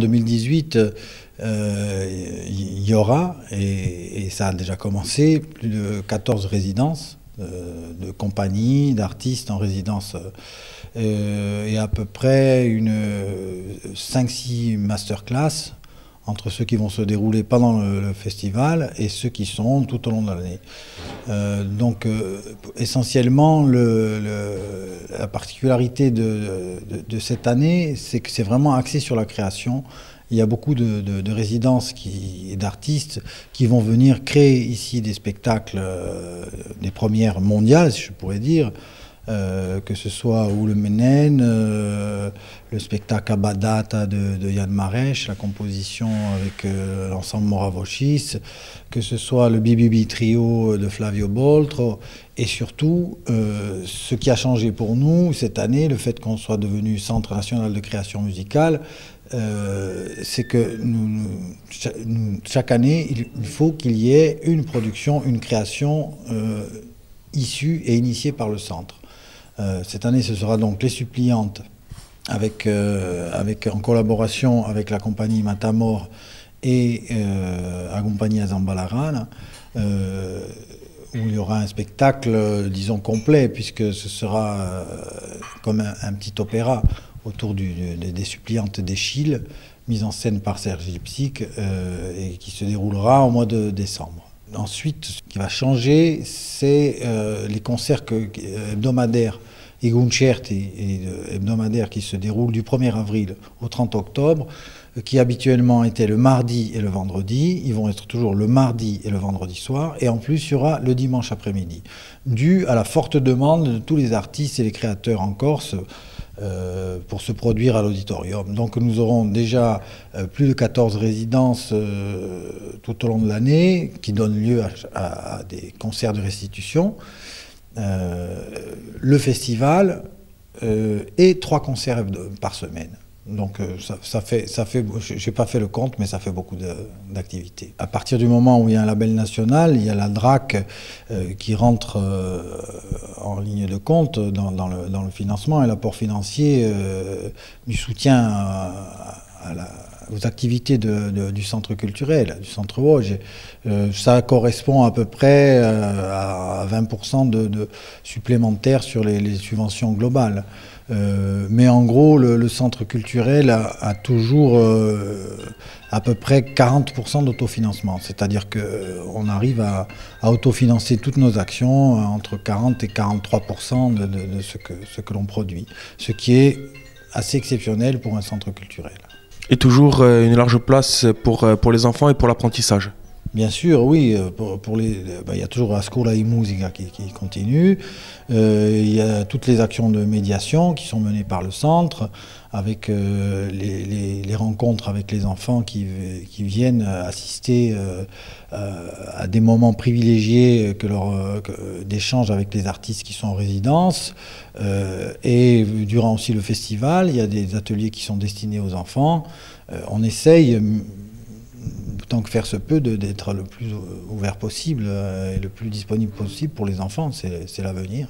2018, il y aura, et ça a déjà commencé, plus de 14 résidences de compagnies, d'artistes en résidence, et à peu près 5-6 masterclass entre ceux qui vont se dérouler pendant le festival et ceux qui sont tout au long de l'année. Essentiellement, la particularité de cette année, c'est que c'est vraiment axé sur la création. Il y a beaucoup de résidences et d'artistes qui vont venir créer ici des spectacles, des premières mondiales, si je pourrais dire, que ce soit Oule Menen, le spectacle Abadata de Yann Marèche, la composition avec l'ensemble Moravochis, que ce soit le BBB Trio de Flavio Boltro, et surtout, ce qui a changé pour nous cette année, le fait qu'on soit devenu Centre national de création musicale, c'est que chaque année, il faut qu'il y ait une production, une création issue et initiée par le centre. Cette année, ce sera donc Les Suppliantes, en collaboration avec la compagnie Matamor et la compagnie Azambalaran, où il y aura un spectacle, disons, complet, puisque ce sera comme un petit opéra autour des Suppliantes d'Eschyle, mise en scène par Serge Lipsic, et qui se déroulera au mois de décembre. Ensuite, ce qui va changer, c'est les concerts hebdomadaires et concerti hebdomadaires qui se déroulent du 1er avril au 30 octobre, qui habituellement étaient le mardi et le vendredi. Ils vont être toujours le mardi et le vendredi soir, et en plus il y aura le dimanche après-midi, dû à la forte demande de tous les artistes et les créateurs en Corse pour se produire à l'auditorium. Donc nous aurons déjà plus de 14 résidences tout au long de l'année qui donnent lieu à des concerts de restitution, le festival et 3 concerts par semaine. Donc ça fait, j'ai pas fait le compte, mais ça fait beaucoup d'activités. À partir du moment où il y a un label national, il y a la DRAC qui rentre en ligne de compte dans le financement et l'apport financier du soutien aux activités du centre culturel, du centre Vosges. Ça correspond à peu près à 20% de supplémentaires sur les subventions globales. Mais en gros, le centre culturel a toujours à peu près 40% d'autofinancement. C'est-à-dire qu'on arrive à autofinancer toutes nos actions entre 40 et 43% de ce que l'on produit. Ce qui est assez exceptionnel pour un centre culturel. Et toujours une large place pour les enfants et pour l'apprentissage. Bien sûr, oui. Il y a toujours la Scuola di Musica qui continue. Il y a toutes les actions de médiation qui sont menées par le centre, avec les rencontres avec les enfants qui viennent assister à des moments privilégiés d'échanges avec les artistes qui sont en résidence. Et durant aussi le festival, il y a des ateliers qui sont destinés aux enfants. On essaye, tant que faire se peut, d'être le plus ouvert possible et le plus disponible possible pour les enfants. C'est l'avenir.